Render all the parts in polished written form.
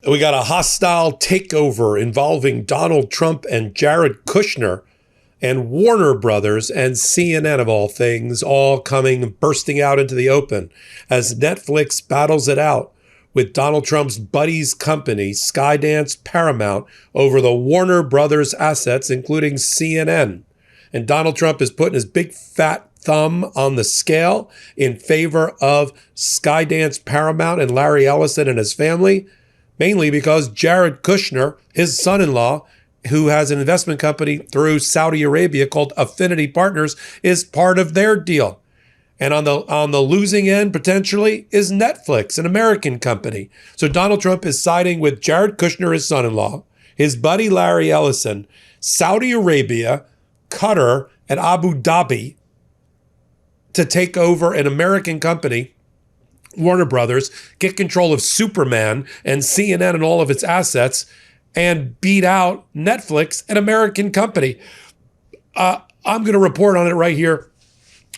We got a hostile takeover involving Donald Trump and Jared Kushner and Warner Brothers and CNN, of all things, all bursting out into the open as Netflix battles it out with Donald Trump's buddies company, Skydance Paramount, over the Warner Brothers assets, including CNN. And Donald Trump is putting his big fat thumb on the scale in favor of Skydance Paramount and Larry Ellison and his family, mainly because Jared Kushner, his son-in-law, who has an investment company through Saudi Arabia called Affinity Partners, is part of their deal. And on the losing end, potentially, is Netflix, an American company. So Donald Trump is siding with Jared Kushner, his son-in-law, his buddy Larry Ellison, Saudi Arabia, Qatar, and Abu Dhabi to take over an American company, Warner Brothers, get control of Superman and CNN and all of its assets, and beat out Netflix, an American company. I'm going to report on it right here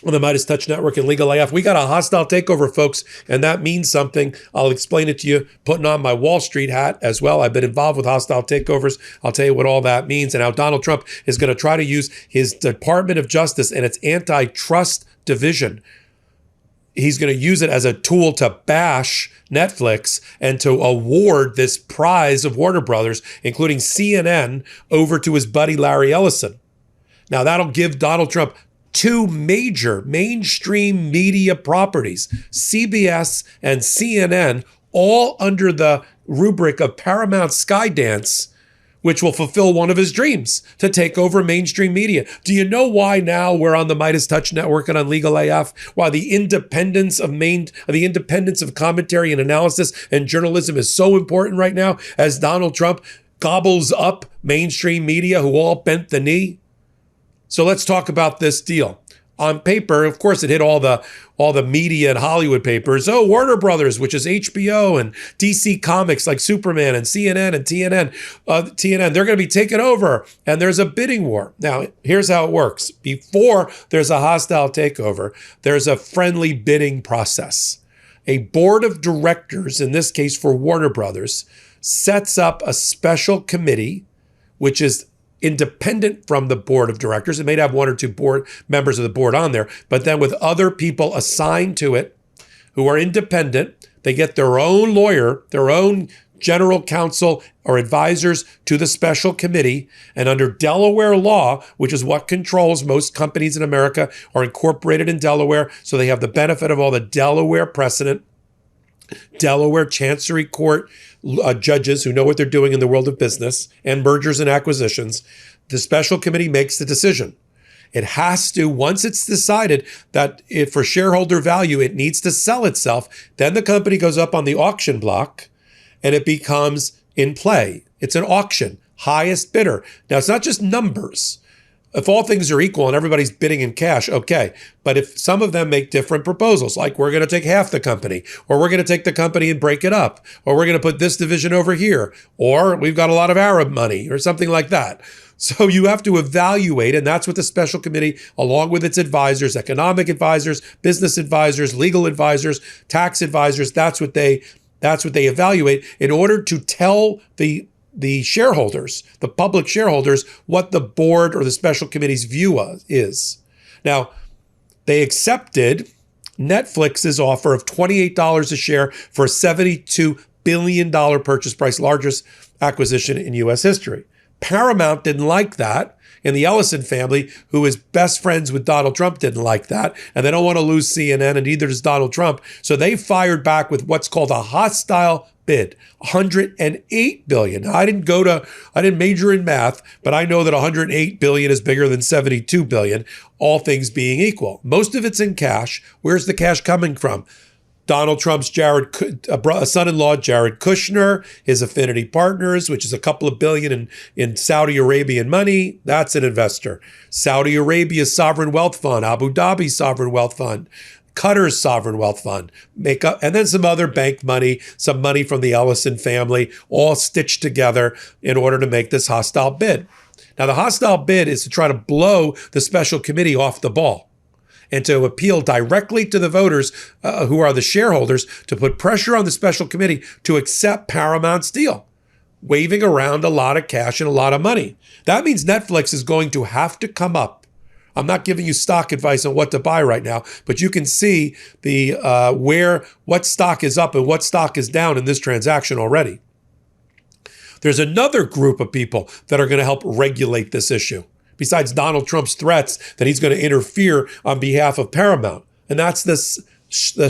on the MeidasTouch Network and Legal AF. We got a hostile takeover, folks, and that means something. I'll explain it to you, putting on my Wall Street hat as well. I've been involved with hostile takeovers. I'll tell you what all that means and how Donald Trump is going to try to use his Department of Justice and its antitrust division. He's going to use it as a tool to bash Netflix and to award this prize of Warner Brothers, including CNN, over to his buddy Larry Ellison. Now, that'll give Donald Trump two major mainstream media properties, CBS and CNN, all under the rubric of Paramount Skydance, which will fulfill one of his dreams, to take over mainstream media. Do you know why now we're on the MeidasTouch Network and on Legal AF? Why the independence of commentary and analysis and journalism is so important right now as Donald Trump gobbles up mainstream media who all bent the knee? So let's talk about this deal. On paper, of course, it hit all the media and Hollywood papers. Oh, Warner Brothers, which is HBO and DC Comics like Superman and CNN and TNN, they're going to be taken over, and there's a bidding war. Now, here's how it works. Before there's a hostile takeover, there's a friendly bidding process. A board of directors, in this case for Warner Brothers, sets up a special committee, which is independent from the board of directors. It may have one or two board members of the board on there, but then with other people assigned to it who are independent, they get their own lawyer, their own general counsel or advisors to the special committee. And under Delaware law, which is what controls most companies in America, are incorporated in Delaware, so they have the benefit of all the Delaware precedent, Delaware Chancery Court judges who know what they're doing in the world of business and mergers and acquisitions. The special committee makes the decision. It has to, once it's decided that for shareholder value, it needs to sell itself, then the company goes up on the auction block and it becomes in play. It's an auction, highest bidder. Now, it's not just numbers. If all things are equal and everybody's bidding in cash, okay. But if some of them make different proposals, like we're going to take half the company, or we're going to take the company and break it up, or we're going to put this division over here, or we've got a lot of Arab money, or something like that. So you have to evaluate, and that's what the special committee, along with its advisors, economic advisors, business advisors, legal advisors, tax advisors, that's what they evaluate in order to tell the shareholders, the public shareholders, what the board or the special committee's view is. Now, they accepted Netflix's offer of $28 a share for a $72 billion purchase price, largest acquisition in U.S. history. Paramount didn't like that, and the Ellison family, who is best friends with Donald Trump, didn't like that, and they don't want to lose CNN, and neither does Donald Trump. So they fired back with what's called a hostile bid, $108 billion. Now, I didn't major in math, but I know that $108 billion is bigger than $72 billion, all things being equal. Most of it's in cash. Where's the cash coming from? Donald Trump's son-in-law, Jared Kushner, his Affinity Partners, which is a couple of billion in Saudi Arabian money. That's an investor. Saudi Arabia's sovereign wealth fund, Abu Dhabi's sovereign wealth fund, Qatar's sovereign wealth fund, and then some other bank money, some money from the Ellison family, all stitched together in order to make this hostile bid. Now, the hostile bid is to try to blow the special committee off the ball. and to appeal directly to the voters who are the shareholders to put pressure on the special committee to accept Paramount's deal, waving around a lot of cash and a lot of money. That means Netflix is going to have to come up. I'm not giving you stock advice on what to buy right now, but you can see the what stock is up and what stock is down in this transaction already. There's another group of people that are going to help regulate this issue, besides Donald Trump's threats that he's going to interfere on behalf of Paramount. And that's the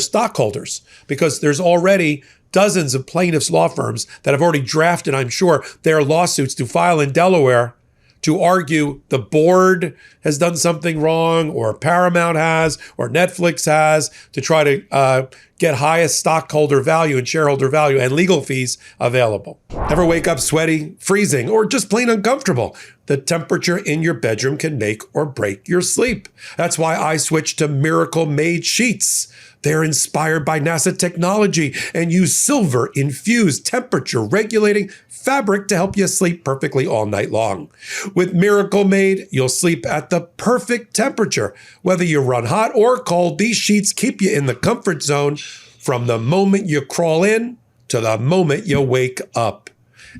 stockholders, because there's already dozens of plaintiffs' law firms that have already drafted, I'm sure, their lawsuits to file in Delaware to argue the board has done something wrong, or Paramount has, or Netflix has, to try to get highest stockholder value and shareholder value and legal fees available. Ever wake up sweaty, freezing, or just plain uncomfortable? The temperature in your bedroom can make or break your sleep. That's why I switched to Miracle Made sheets. They're inspired by NASA technology and use silver-infused temperature-regulating fabric to help you sleep perfectly all night long. With Miracle Made, you'll sleep at the perfect temperature. Whether you run hot or cold, these sheets keep you in the comfort zone from the moment you crawl in to the moment you wake up.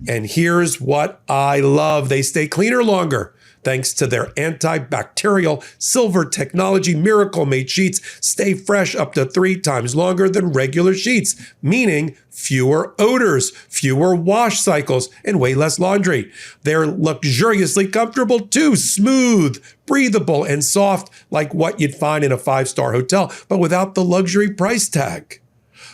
And here's what I love. They stay cleaner longer. Thanks to their antibacterial silver technology, Miracle Made sheets stay fresh up to 3 times longer than regular sheets, meaning fewer odors, fewer wash cycles, and way less laundry. They're luxuriously comfortable too, smooth, breathable, and soft like what you'd find in a 5-star hotel, but without the luxury price tag.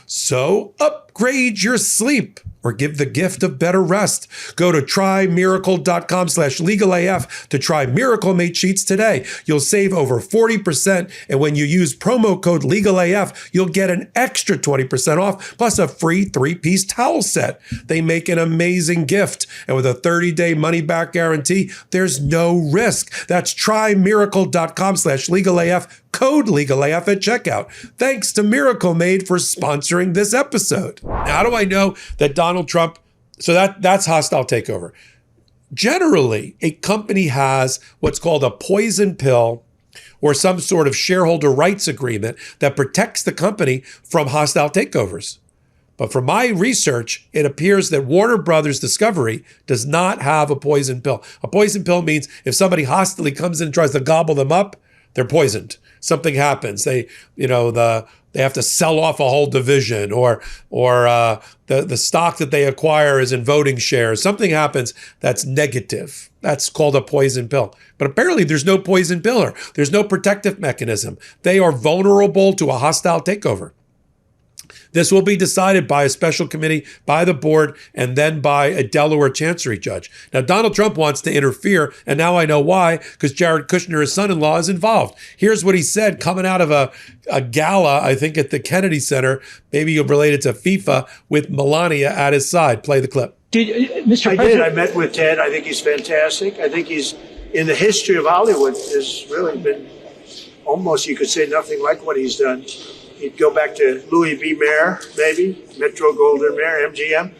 So upgrade your sleep or give the gift of better rest. Go to trymiracle.com/legalaf to try Miracle Made sheets today. You'll save over 40%. And when you use promo code LegalAF, you'll get an extra 20% off plus a free 3-piece towel set. They make an amazing gift. And with a 30-day money-back guarantee, there's no risk. That's trymiracle.com/legalaf. Code LegalAF at checkout. Thanks to Miracle Made for sponsoring this episode. Now, how do I know that Donald Trump, so that's hostile takeover. Generally, a company has what's called a poison pill or some sort of shareholder rights agreement that protects the company from hostile takeovers. But from my research, it appears that Warner Brothers Discovery does not have a poison pill. A poison pill means if somebody hostilely comes in and tries to gobble them up, they're poisoned. Something happens. They have to sell off a whole division, or the stock that they acquire is in voting shares. Something happens that's negative. That's called a poison pill. But apparently there's no poison pill. There's no protective mechanism. They are vulnerable to a hostile takeover. This will be decided by a special committee, by the board, and then by a Delaware Chancery judge. Now, Donald Trump wants to interfere, and now I know why, because Jared Kushner, his son-in-law, is involved. Here's what he said coming out of a gala, I think, at the Kennedy Center, maybe related to FIFA, with Melania at his side. Play the clip. Mr. President, I met with Ted. I think he's fantastic. I think he's, in the history of Hollywood, has really been almost, you could say, nothing like what he's done. You'd go back to Louis B. Mayer, maybe, Metro-Goldwyn-Mayer, MGM.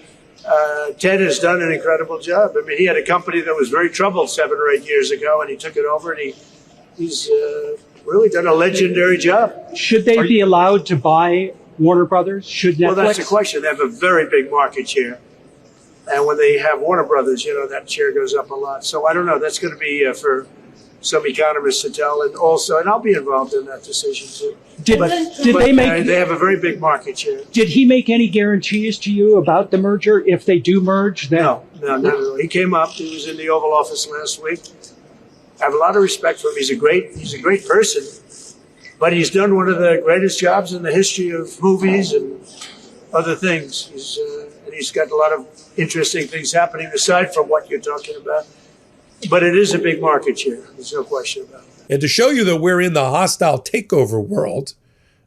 Ted has done an incredible job. I mean, he had a company that was very troubled 7 or 8 years ago, and he took it over, and he's really done a legendary job. Should they be allowed to buy Warner Brothers? Should Netflix? Well, that's the question. They have a very big market share. And when they have Warner Brothers, that share goes up a lot. So I don't know. That's going to be for some economists to tell. And I'll be involved in that decision, too. They have a very big market share. Did he make any guarantees to you about the merger? If they do merge, then no, not at all. He came up. He was in the Oval Office last week. I have a lot of respect for him. He's a great person, but he's done one of the greatest jobs in the history of movies and other things. He's got a lot of interesting things happening aside from what you're talking about. But it is a big market share. There's no question about it. And to show you that we're in the hostile takeover world,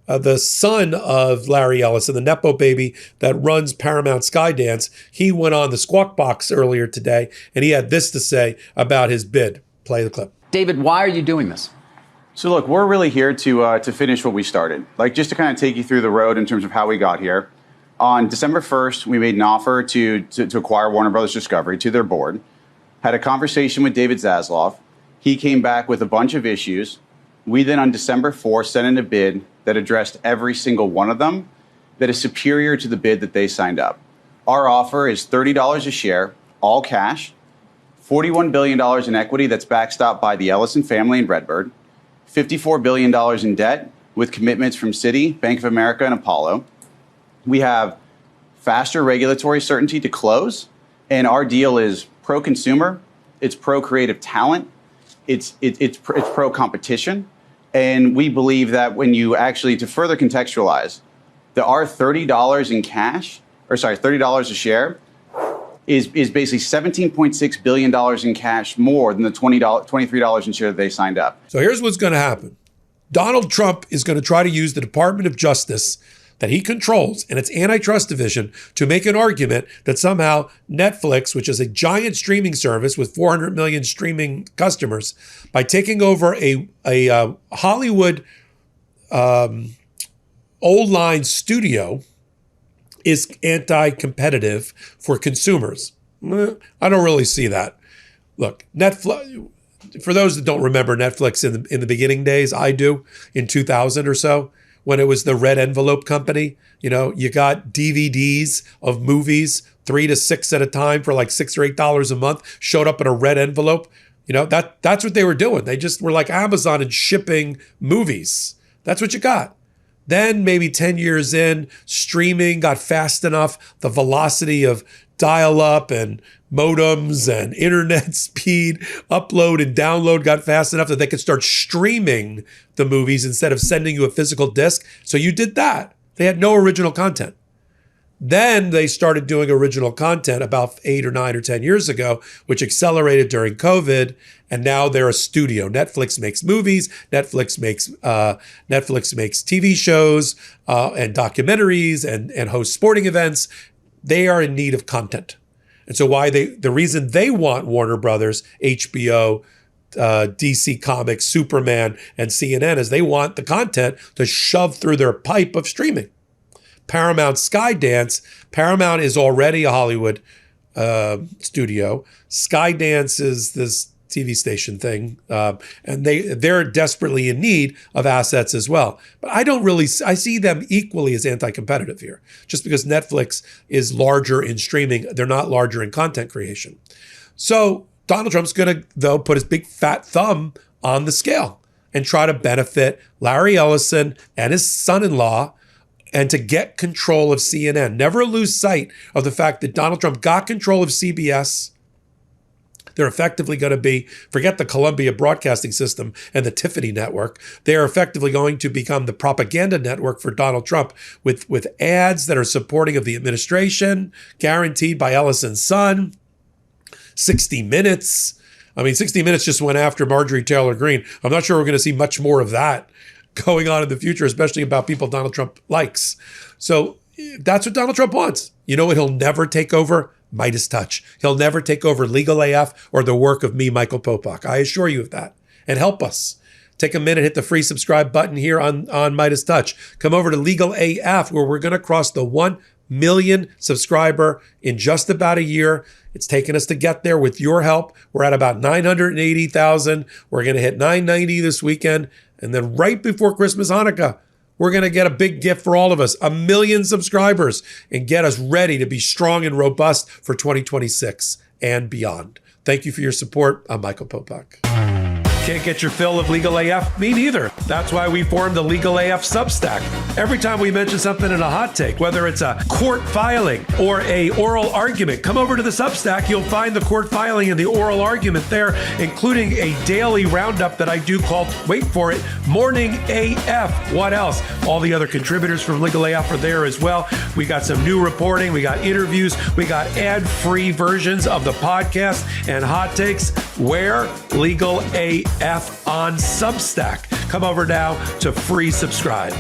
the son of Larry Ellison, the Nepo baby that runs Paramount Skydance, he went on the Squawk Box earlier today, and he had this to say about his bid. Play the clip. David, why are you doing this? So look, we're really here to finish what we started. Just to kind of take you through the road in terms of how we got here. On December 1st, we made an offer to acquire Warner Brothers Discovery to their board. Had a conversation with David Zaslav. He came back with a bunch of issues. We then on December 4th sent in a bid that addressed every single one of them that is superior to the bid that they signed up. Our offer is $30 a share, all cash, $41 billion in equity that's backstopped by the Ellison family and Redbird, $54 billion in debt with commitments from Citi, Bank of America, and Apollo. We have faster regulatory certainty to close, and our deal is pro-consumer, it's pro-creative talent, it's pro-competition, and we believe that when you actually, to further contextualize, our $30 in cash, $30 a share, is basically $17.6 billion in cash more than the $23 in share that they signed up. So here's what's going to happen. Donald Trump is going to try to use the Department of Justice that he controls and its antitrust division to make an argument that somehow Netflix, which is a giant streaming service with 400 million streaming customers, by taking over a Hollywood old line studio, is anti-competitive for consumers. I don't really see that. Look, Netflix, for those that don't remember Netflix in the beginning days, I do, in 2000 or so, when it was the red envelope company. You know, you got DVDs of movies, 3 to 6 at a time for like $6 or $8 a month, showed up in a red envelope. You know, that's what they were doing. They just were like Amazon and shipping movies. That's what you got. Then maybe 10 years in, streaming got fast enough, the velocity of dial-up and modems and internet speed, upload and download got fast enough that they could start streaming the movies instead of sending you a physical disc. So you did that. They had no original content. Then they started doing original content about 8 or 9 or 10 years ago, which accelerated during COVID. And now they're a studio. Netflix makes movies. Netflix makes TV shows and documentaries and hosts sporting events. They are in need of content. And so the reason they want Warner Brothers, HBO, DC Comics, Superman, and CNN is they want the content to shove through their pipe of streaming. Paramount Skydance. Paramount is already a Hollywood studio. Skydance is this TV station thing, and they're desperately in need of assets as well. But I see them equally as anti-competitive here. Just because Netflix is larger in streaming, they're not larger in content creation. So Donald Trump's going to, though, put his big fat thumb on the scale and try to benefit Larry Ellison and his son-in-law, and to get control of CNN. Never lose sight of the fact that Donald Trump got control of CBS. They're effectively going to be, forget the Columbia Broadcasting System and the Tiffany Network. They are effectively going to become the propaganda network for Donald Trump with ads that are supporting of the administration, guaranteed by Ellison's son. 60 Minutes. I mean, 60 Minutes just went after Marjorie Taylor Greene. I'm not sure we're going to see much more of that going on in the future, especially about people Donald Trump likes. So that's what Donald Trump wants. You know what he'll never take over? MeidasTouch. He'll never take over Legal AF or the work of me, Michael Popok. I assure you of that. And help us. Take a minute, hit the free subscribe button here on MeidasTouch. Come over to Legal AF, where we're going to cross the 1 million subscriber in just about a year. It's taken us to get there with your help. We're at about 980,000. We're going to hit 990 this weekend. And then right before Christmas, Hanukkah, we're going to get a big gift for all of us, 1 million subscribers, and get us ready to be strong and robust for 2026 and beyond. Thank you for your support. I'm Michael Popok. Can't get your fill of Legal AF? Me neither. That's why we formed the Legal AF Substack. Every time we mention something in a hot take, whether it's a court filing or a oral argument, come over to the Substack. You'll find the court filing and the oral argument there, including a daily roundup that I do called, wait for it, Morning AF. What else? All the other contributors from Legal AF are there as well. We got some new reporting. We got interviews. We got ad-free versions of the podcast and hot takes. Where? Legal AF on Substack. Come over now to free subscribe.